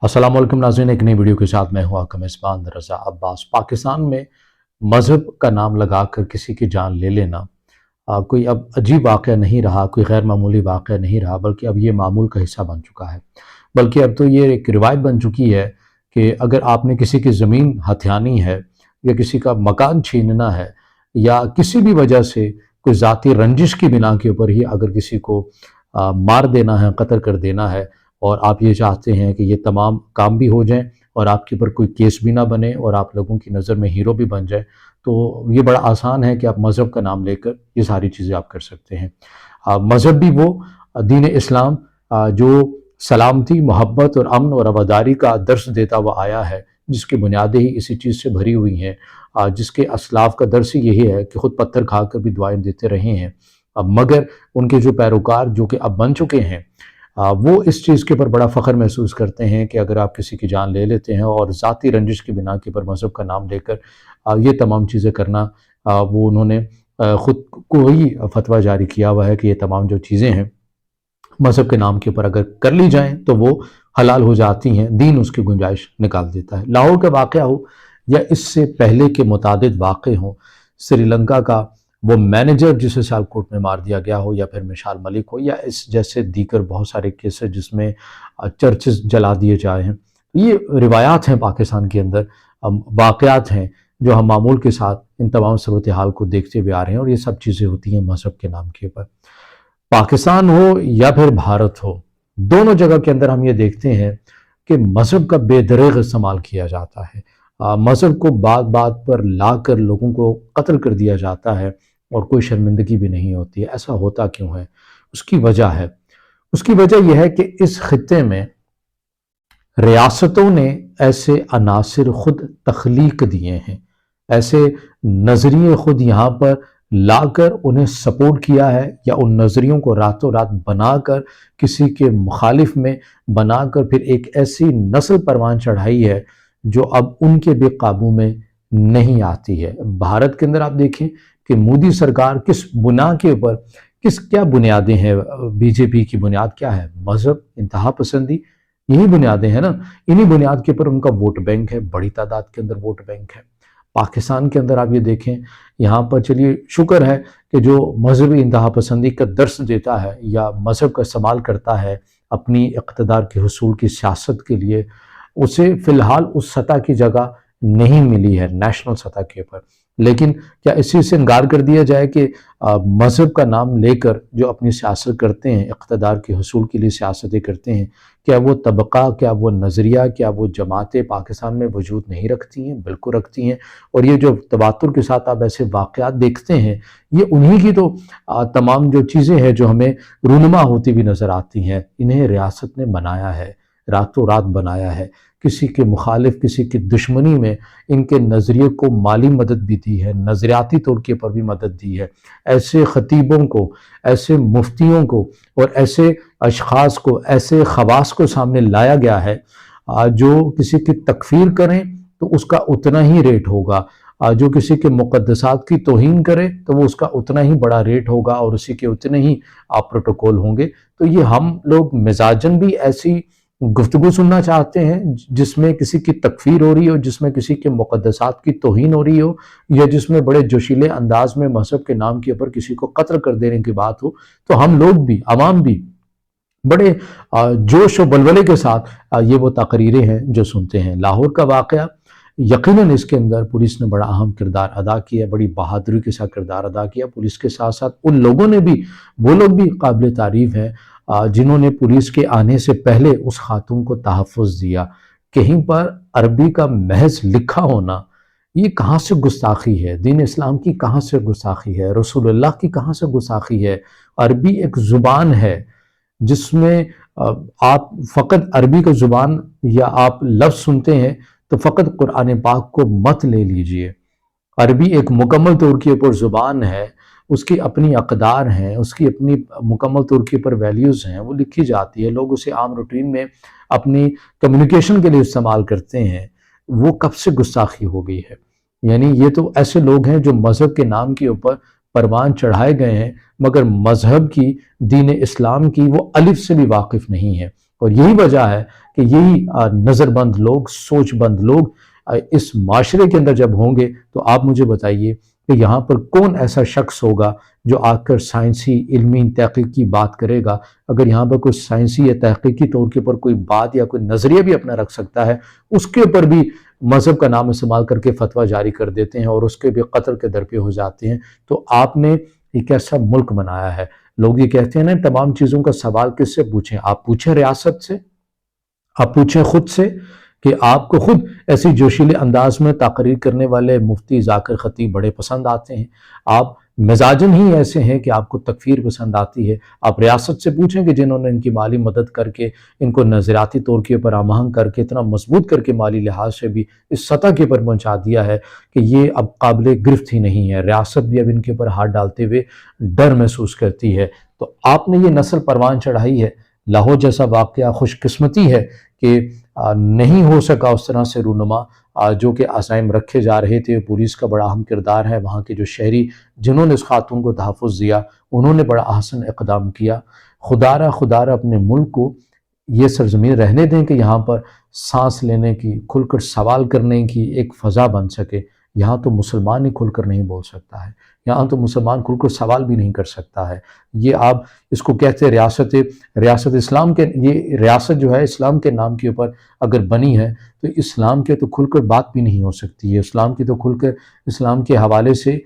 अस्सलाम वालेकुम नाज़रीन, एक नई वीडियो के साथ मैं हूं आपका मेज़बान रज़ा अब्बास। पाकिस्तान में मज़हब का नाम लगाकर किसी की जान ले लेना कोई अब अजीब वाक़या नहीं रहा, कोई गैर मामूली वाक़या नहीं रहा, बल्कि अब ये मामूल का हिस्सा बन चुका है। बल्कि अब तो ये एक रिवायत बन चुकी है कि अगर आपने किसी की ज़मीन हथियानी है या किसी का मकान छीनना है या किसी भी वजह से कोई ज़ाती रंजिश की बिना के ऊपर ही अगर किसी को मार देना है, कत्ल कर देना है और आप ये चाहते हैं कि ये तमाम काम भी हो जाएँ और आपके ऊपर कोई केस भी ना बने और आप लोगों की नज़र में हीरो भी बन जाए, तो ये बड़ा आसान है कि आप मज़हब का नाम लेकर ये सारी चीज़ें आप कर सकते हैं। मज़हब भी वो दीन इस्लाम जो सलामती, मोहब्बत और अमन और रवादारी का दर्स देता हुआ आया है, जिसकी बुनियादें ही इसी चीज़ से भरी हुई हैं, जिसके असलाफ़ का दर्स ही यही है कि ख़ुद पत्थर खाकर भी दुआएँ देते रहे हैं। मगर उनके जो पैरोकार जो कि अब बन चुके हैं, वो इस चीज़ के ऊपर बड़ा फ़ख्र महसूस करते हैं कि अगर आप किसी की जान ले लेते हैं और ज़ाती रंजिश की बिना के ऊपर मज़हब का नाम लेकर ये तमाम चीज़ें करना, वो उन्होंने ख़ुद को ही फ़तवा जारी किया हुआ है कि ये तमाम जो चीज़ें हैं मज़हब के नाम के ऊपर अगर कर ली जाएँ तो वो हलाल हो जाती हैं, दीन उसकी गुंजाइश निकाल देता है। लाहौर का वाक़या हो या इससे पहले के मुतादिद वाक़े हों, श्रीलंका का वो मैनेजर जिसे सियालकोट में मार दिया गया हो, या फिर मिसाल मलिक हो, या इस जैसे दीगर बहुत सारे केसेस जिसमें चर्चेस जला दिए जाए हैं। ये रिवायात हैं पाकिस्तान के अंदर, वाक़यात हैं जो हम मामूल के साथ इन तमाम सूरत हाल को देखते हुए आ रहे हैं, और ये सब चीज़ें होती हैं मज़हब के नाम के ऊपर। पाकिस्तान हो या फिर भारत हो, दोनों जगह के अंदर हम ये देखते हैं कि मज़हब का बेदरीग इस्तेमाल किया जाता है। मज़हब को बात बात पर लाकर लोगों को कत्ल कर दिया जाता है और कोई शर्मिंदगी भी नहीं होती है। ऐसा होता क्यों है? उसकी वजह है, उसकी वजह यह है कि इस खित्ते में रियासतों ने ऐसे अनासिर खुद तख्लीक दिए हैं, ऐसे नज़रिए खुद यहाँ पर लाकर उन्हें सपोर्ट किया है, या उन नज़रियों को रातों रात बनाकर किसी के मुखालिफ में बनाकर फिर एक ऐसी नस्ल परवान चढ़ाई है जो अब उनके भी काबू में नहीं आती है। भारत के अंदर आप देखें कि मोदी सरकार किस बुनियाद के ऊपर, क्या बुनियादें हैं, बीजेपी की बुनियाद क्या है? मज़हब, इंतहा पसंदी, यही बुनियादें हैं ना। इन्हीं बुनियाद के ऊपर उनका वोट बैंक है, बड़ी तादाद के अंदर वोट बैंक है। पाकिस्तान के अंदर आप ये देखें, यहाँ पर चलिए शुक्र है कि जो मजहबी इंतहा पसंदी का दर्स देता है या मज़हब का इस्तेमाल करता है अपनी इक़्तिदार के हुसूल की सियासत के लिए, उसे फ़िलहाल उस सतह की जगह नहीं मिली है नेशनल सतह के ऊपर। लेकिन क्या इस चीज़ से इनकार कर दिया जाए कि मज़हब का नाम लेकर जो अपनी सियासत करते हैं, इक़्तिदार के हुसूल के लिए सियासतें करते हैं, क्या वो तबक़ा, क्या वो नज़रिया, क्या वो जमातें पाकिस्तान में वजूद नहीं रखती हैं? बिल्कुल रखती हैं। और ये जो तवातुर के साथ आप ऐसे वाक़यात देखते हैं, ये उन्हीं की तो तमाम जो चीज़ें हैं जो हमें रूनुमा होती हुई नज़र आती हैं। इन्हें रियासत ने बनाया है, रातों रात बनाया है। किसी के मुखालिफ, किसी की दुश्मनी में इनके नज़रिए को माली मदद भी दी है, नज़रियाती तौर के ऊपर भी मदद दी है। ऐसे ख़तीबों को, ऐसे मुफ्तियों को और ऐसे अशख़ास को, ऐसे ख़वास को सामने लाया गया है जो किसी की तकफ़ीर करें तो उसका उतना ही रेट होगा, जो किसी के मुक़द्दसात की तौहीन करे तो वो उसका उतना ही बड़ा रेट होगा और उसी के उतने ही प्रोटोकॉल होंगे। तो ये हम लोग मिजाजन भी ऐसी गुफ्तगू सुनना चाहते हैं जिसमें किसी की तकफीर हो रही हो, जिसमें किसी के मुक़द्दसात की तौहीन हो रही हो, या जिसमें बड़े जोशीले अंदाज में मज़हब के नाम के ऊपर किसी को कत्ल कर देने की बात हो। तो हम लोग भी, आवाम भी बड़े जोश और बलबले के साथ ये वो तकरीरें हैं जो सुनते हैं। लाहौर का वाक़या, यकीनन इसके अंदर पुलिस ने बड़ा अहम किरदार अदा किया, बड़ी बहादुरी के साथ किरदार अदा किया। पुलिस के साथ साथ उन लोगों ने भी, वो लोग भी काबिल तारीफ़ हैं जिन्होंने पुलिस के आने से पहले उस खातून को तहफ़्फ़ुज़ दिया। कहीं पर अरबी का महज लिखा होना, ये कहाँ से गुस्ताखी है? दीन इस्लाम की कहाँ से गुस्ताखी है? रसूलुल्लाह की कहाँ से गुस्ताखी है? अरबी एक ज़ुबान है जिसमें आप फ़कत अरबी का ज़ुबान या आप लफ्ज़ सुनते हैं तो फ़कत कुरान पाक को मत ले लीजिए। अरबी एक मुकम्मल तौर के ऊपर ज़ुबान है, उसकी अपनी अक़दार हैं, उसकी अपनी मुकम्मल तौर के ऊपर वैल्यूज़ हैं, वो लिखी जाती है, लोग उसे आम रूटीन में अपनी कम्युनिकेशन के लिए इस्तेमाल करते हैं। वो कब से गुस्ताखी हो गई है? यानी ये तो ऐसे लोग हैं जो मज़हब के नाम के ऊपर परवान चढ़ाए गए हैं, मगर मज़हब की, दीन इस्लाम की वो अलिफ से भी वाकिफ़ नहीं है। और यही वजह है کہ یہی نظر بند لوگ، سوچ بند لوگ اس معاشرے کے اندر جب ہوں گے تو آپ مجھے بتائیے کہ یہاں پر کون ایسا شخص ہوگا جو آ کر سائنسی علمی تحقیقی بات کرے گا؟ اگر یہاں پر کوئی سائنسی یا تحقیقی طور کے اوپر کوئی بات یا کوئی نظریہ بھی اپنا رکھ سکتا ہے، اس کے اوپر بھی مذہب کا نام استعمال کر کے فتویٰ جاری کر دیتے ہیں اور اس کے بھی قتل کے در پہ ہو جاتے ہیں۔ تو آپ نے ایک ایسا ملک بنایا ہے، لوگ یہ کہتے ہیں نا تمام چیزوں کا سوال کس سے پوچھیں؟ آپ پوچھیں ریاست سے، آپ پوچھیں خود سے، کہ آپ کو خود ایسی جوشیلے انداز میں تقریر کرنے والے مفتی ذاکر خطیب بڑے پسند آتے ہیں، آپ مزاجن ہی ایسے ہیں کہ آپ کو تکفیر پسند آتی ہے۔ آپ ریاست سے پوچھیں کہ جنہوں نے ان کی مالی مدد کر کے، ان کو نظریاتی طور کے اوپر آمہنگ کر کے، اتنا مضبوط کر کے مالی لحاظ سے بھی اس سطح کے اوپر پہنچا دیا ہے کہ یہ اب قابل گرفت ہی نہیں ہے، ریاست بھی اب ان کے اوپر ہاتھ ڈالتے ہوئے ڈر محسوس کرتی ہے۔ تو آپ نے یہ نسل پروان چڑھائی ہے۔ لاہور جیسا واقعہ خوش قسمتی ہے کہ نہیں ہو سکا اس طرح سے رونما جو کہ عزائم رکھے جا رہے تھے۔ پولیس کا بڑا اہم کردار ہے، وہاں کے جو شہری جنہوں نے اس خاتون کو تحفظ دیا انہوں نے بڑا احسن اقدام کیا۔ خدا را اپنے ملک کو یہ سرزمین رہنے دیں کہ یہاں پر سانس لینے کی، کھل کر سوال کرنے کی ایک فضا بن سکے۔ یہاں تو مسلمان ہی کھل کر نہیں بول سکتا ہے، یہاں تو مسلمان کھل کر سوال بھی نہیں کر سکتا ہے۔ یہ آپ اس کو کہتے ہیں ریاست اسلام کے، یہ ریاست جو ہے اسلام کے نام کے اوپر اگر بنی ہے تو اسلام کے تو کھل کر بات بھی نہیں ہو سکتی ہے، اسلام کی تو کھل کر اسلام کے حوالے سے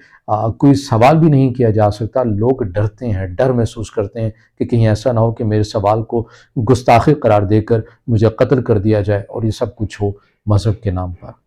کوئی سوال بھی نہیں کیا جا سکتا۔ لوگ ڈرتے ہیں، ڈر محسوس کرتے ہیں کہ کہیں ایسا نہ ہو کہ میرے سوال کو گستاخی قرار دے کر مجھے قتل کر دیا جائے اور یہ سب کچھ ہو مذہب کے نام پر۔